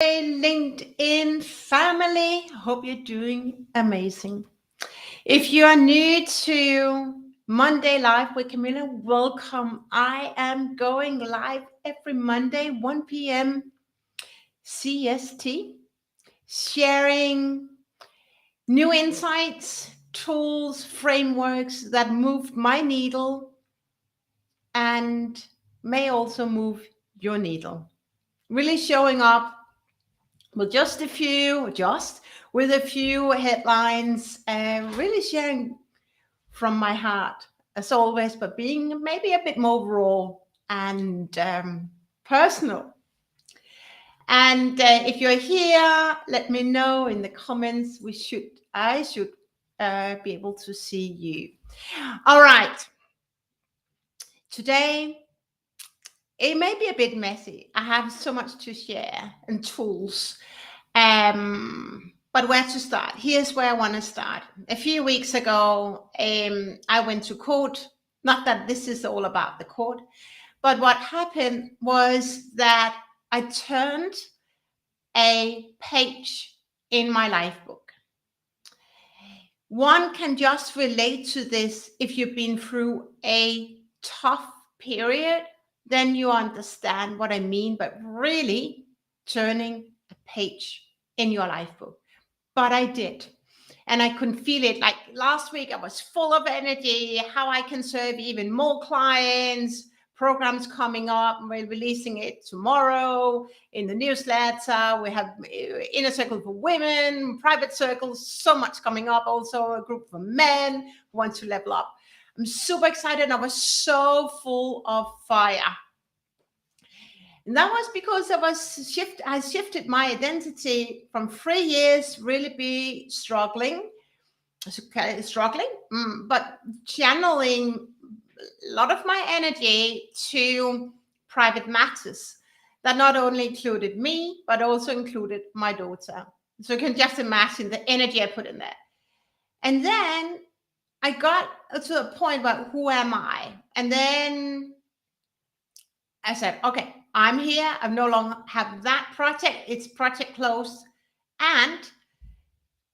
Hey, LinkedIn family. Hope you're doing amazing. If you are new to Monday Live with Camilla, welcome. I am going live every Monday, 1 p.m. CEST, sharing new insights, tools, frameworks that moved my needle and may also move your needle. Really showing up with with a few headlines, really sharing from my heart, as always, but being maybe a bit more raw and personal. And if you're here, let me know in the comments. I should be able to see you. All right. Today, it may be a bit messy. I have so much to share and tools. But where to start? Here's where I want to start. A few weeks ago, I went to court. Not that this is all about the court, but what happened was that I turned a page in my life book. One can just relate to this if you've been through a tough period, then you understand what I mean, but really turning a page in your life book. But I did. And I could feel it. Like last week, I was full of energy, how I can serve even more clients, programs coming up. We're releasing it tomorrow in the newsletter. We have Inner Circle for Women, Private Circles, so much coming up. Also a group for men who want to level up. I'm super excited. I was so full of fire. And that was because I shifted my identity from 3 years really be struggling, but channeling a lot of my energy to private matters that not only included me, but also included my daughter. So you can just imagine the energy I put in there. And then I got to a point about who am I? And then I said, okay, I'm here. I no longer have that project. It's project closed. And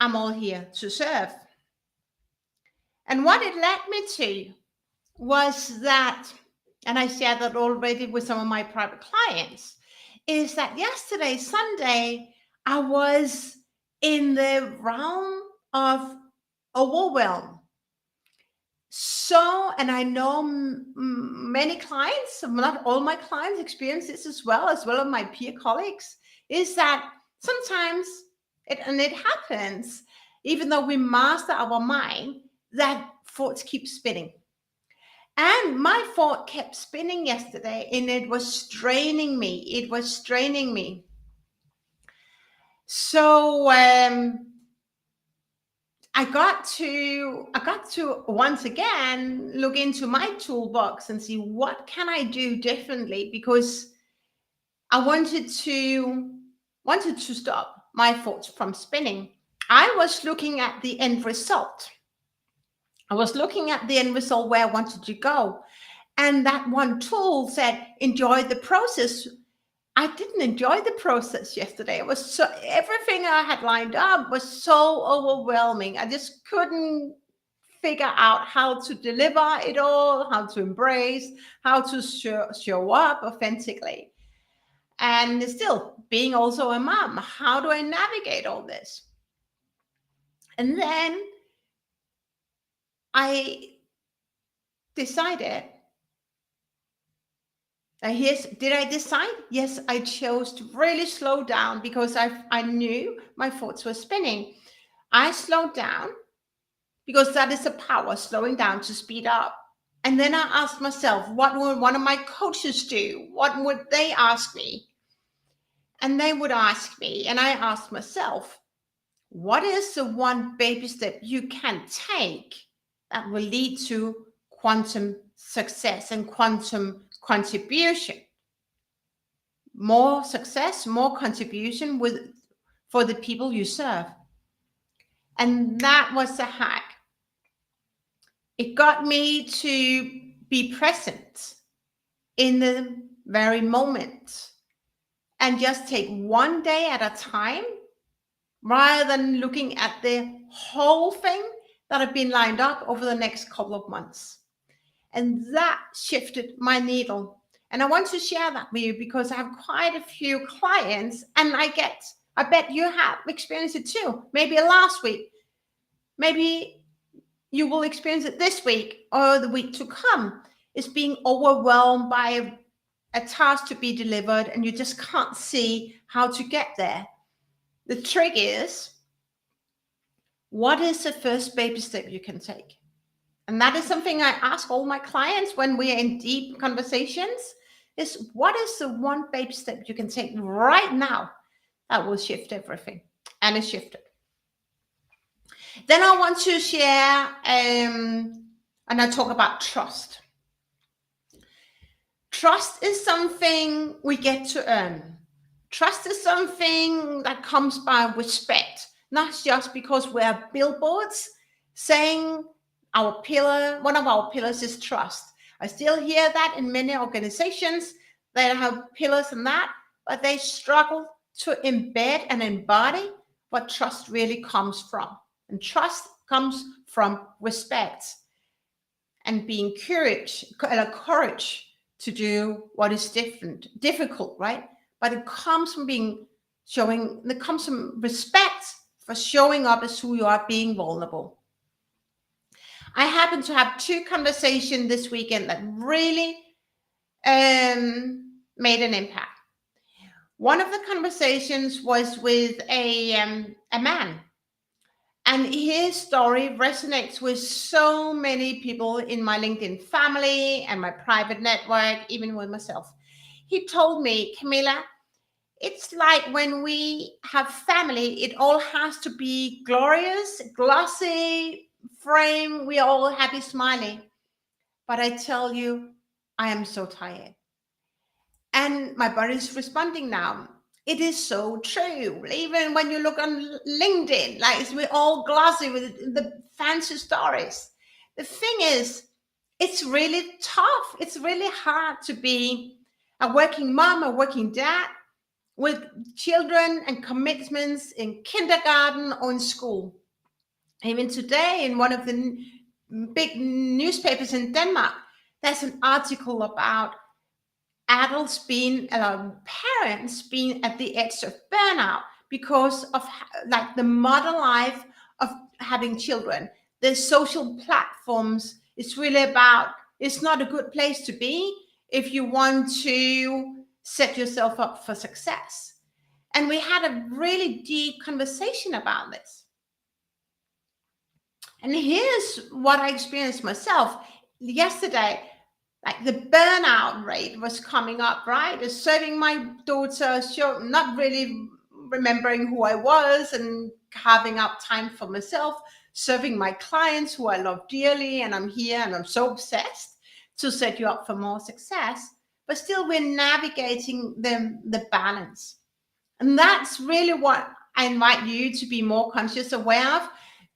I'm all here to serve. And what it led me to was that, and I shared that already with some of my private clients, is that yesterday, Sunday, I was in the realm of overwhelm. So, and I know many clients, not all my clients experience this as well as my peer colleagues, is that sometimes it happens, even though we master our mind, that thoughts keep spinning. And my thought kept spinning yesterday, and it was straining me. So I got to once again look into my toolbox and see what can I do differently, because I wanted to stop my thoughts from spinning. I was looking at the end result. Where I wanted to go. And that one tool said, enjoy the process. I didn't enjoy the process yesterday. It was everything I had lined up was so overwhelming. I just couldn't figure out how to deliver it all, how to embrace, how to show up authentically. And still being also a mom, how do I navigate all this? And then I decided. Did I decide? Yes, I chose to really slow down because I knew my thoughts were spinning. I slowed down because that is the power, slowing down to speed up. And then I asked myself, what would one of my coaches do? What would they ask me? And they would ask me, and I asked myself, what is the one baby step you can take that will lead to quantum success and quantum contribution? More success, more contribution for the people you serve. And that was the hack. It got me to be present in the very moment and just take one day at a time rather than looking at the whole thing that have been lined up over the next couple of months. And that shifted my needle. And I want to share that with you because I have quite a few clients, and I bet you have experienced it too. Maybe last week, maybe you will experience it this week or the week to come, is being overwhelmed by a task to be delivered and you just can't see how to get there. The trick is, what is the first baby step you can take? And that is something I ask all my clients when we are in deep conversations, is what is the one baby step you can take right now that will shift everything? And it shifted. Then I want to share, and I talk about trust. Trust is something we get to earn. Trust is something that comes by respect, not just because we have billboards saying one of our pillars is trust. I still hear that in many organizations. They have pillars and that, but they struggle to embed and embody what trust really comes from. And trust comes from respect and being courage to do what is difficult, right? But it comes from respect for showing up as who you are, being vulnerable. I happened to have two conversations this weekend that really made an impact. One of the conversations was with a man, and his story resonates with so many people in my LinkedIn family and my private network, even with myself. He told me, Camilla, it's like when we have family, it all has to be glorious, glossy, frame, we are all happy, smiling. But I tell you, I am so tired. And my body's responding now. It is so true. Even when you look on LinkedIn, like we're all glossy with the fancy stories. The thing is, it's really tough. It's really hard to be a working mom, a working dad with children and commitments in kindergarten or in school. Even today, in one of the big newspapers in Denmark, there's an article about parents being at the edge of burnout because of like the modern life of having children. The social platforms, it's not a good place to be if you want to set yourself up for success. And we had a really deep conversation about this. And here's what I experienced myself yesterday. Like the burnout rate was coming up, right? Serving my daughter, not really remembering who I was and carving out time for myself, serving my clients who I love dearly, and I'm here and I'm so obsessed to set you up for more success. But still, we're navigating the balance. And that's really what I invite you to be more conscious, aware of.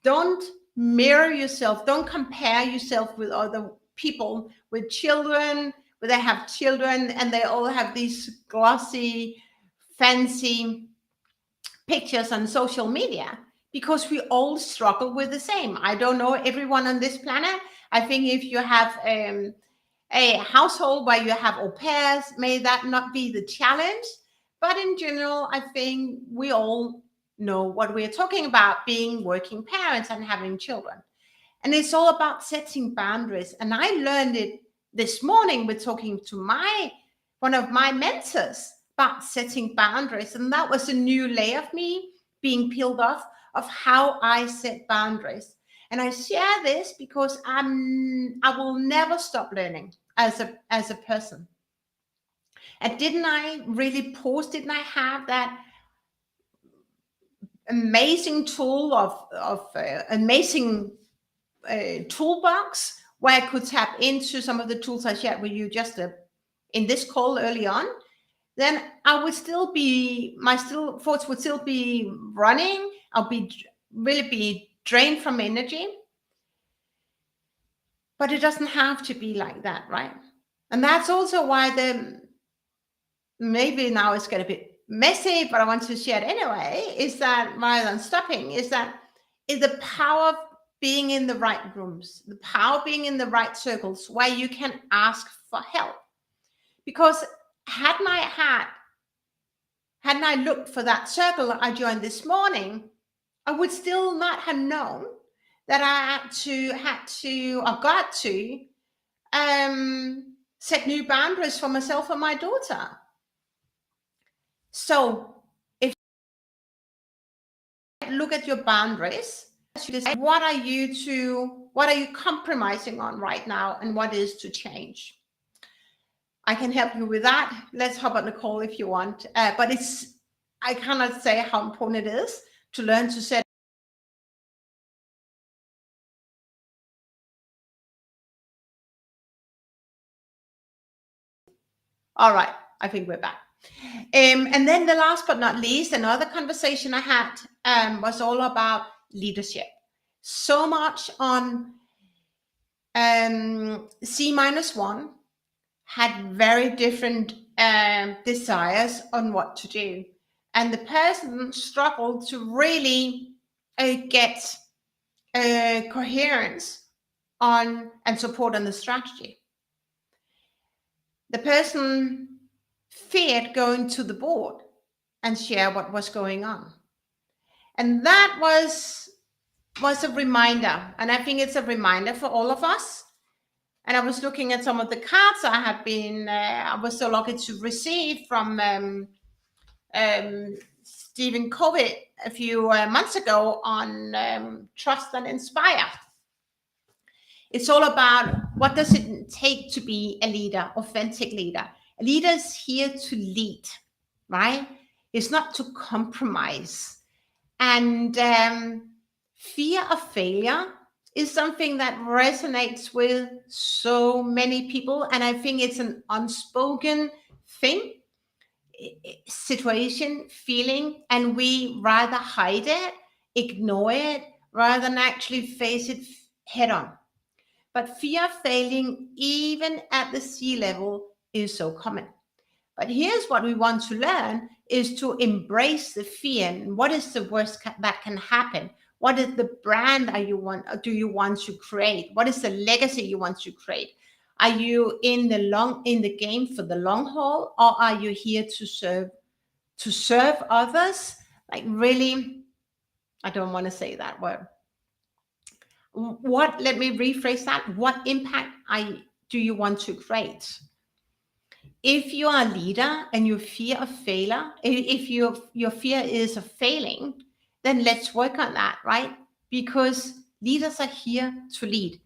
Don't mirror yourself. Don't compare yourself with other people with children, where they have children and they all have these glossy, fancy pictures on social media, because we all struggle with the same. I don't know everyone on this planet. I think if you have a household where you have au pairs, may that not be the challenge. But in general, I think we all know what we're talking about, being working parents and having children. And it's all about setting boundaries. And I learned it this morning with talking to one of my mentors about setting boundaries. And that was a new layer of me being peeled off of how I set boundaries. And I share this because I will never stop learning as a person. And didn't I have that amazing tool of amazing toolbox where I could tap into some of the tools I shared with you just in this call early on? Then I would my thoughts would still be running. I'll really be drained from energy. But it doesn't have to be like that, right? And that's also why maybe now it's get a bit messy, but I want to share it anyway, is that rather than stopping, is the power of being in the right rooms, the power of being in the right circles where you can ask for help. Because hadn't I looked for that circle I joined this morning, I would still not have known that I got to set new boundaries for myself and my daughter. So if you look at your boundaries, you decide what are you compromising on right now, and what is to change. I can help you with that. Let's hop on the call if you want. But I cannot say how important it is to learn to set. All right, I think we're back. And then the last but not least, another conversation I had was all about leadership. So much on C-1 had very different desires on what to do. And the person struggled to really get coherence on and support on the strategy. The person feared going to the board and share what was going on. And that was a reminder. And I think it's a reminder for all of us. And I was looking at some of the cards I was so lucky to receive from Stephen Covey a few months ago on trust and inspire. It's all about what does it take to be a leader, authentic leader. A leader is here to lead, right? It's not to compromise. And fear of failure is something that resonates with so many people. And I think it's an unspoken thing, situation, feeling, and we rather hide it, ignore it, rather than actually face it head on. But fear of failing, even at the C level, is so common. But here's what we want to learn is to embrace the fear. And what is the worst that can happen? What is the brand do you want to create? What is the legacy you want to create? Are you in the game for the long haul, or are you here to serve others? Like really, I don't want to say that word. Let me rephrase that. What impact do you want to create? If you are a leader and you fear of failure, if your fear is of failing, then let's work on that, right? Because leaders are here to lead.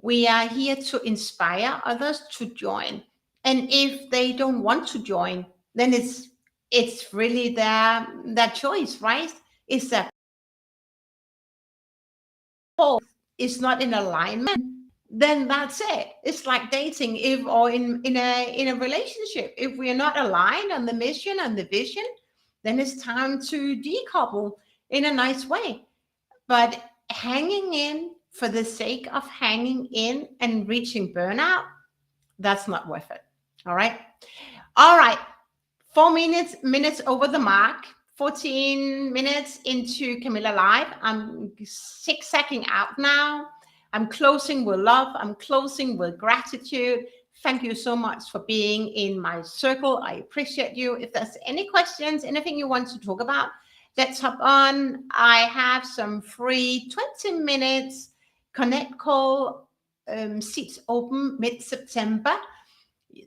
We are here to inspire others to join. And if they don't want to join, then it's really their choice, right? It's their is not in alignment, then that's it. It's like dating, in a relationship. If we're not aligned on the mission and the vision, then it's time to decouple in a nice way. But hanging in for the sake of hanging in and reaching burnout, that's not worth it. All right. 4 minutes over the mark. 14 minutes into Camilla Live. I'm zigzagging out now. I'm closing with love. I'm closing with gratitude. Thank you so much for being in my circle. I appreciate you. If there's any questions, anything you want to talk about, let's hop on. I have some free 20 minutes connect call seats open mid-September.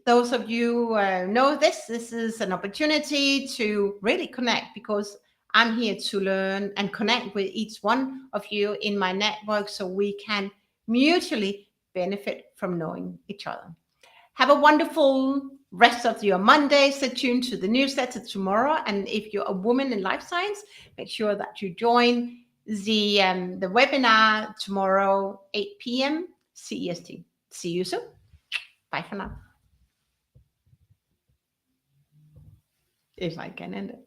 Those of you know this is an opportunity to really connect, because I'm here to learn and connect with each one of you in my network so we can mutually benefit from knowing each other. Have a wonderful rest of your Monday. Stay tuned to the newsletter tomorrow. And if you're a woman in life science, make sure that you join the webinar tomorrow, 8 p.m. CEST. See you soon. Bye for now. If I can end it.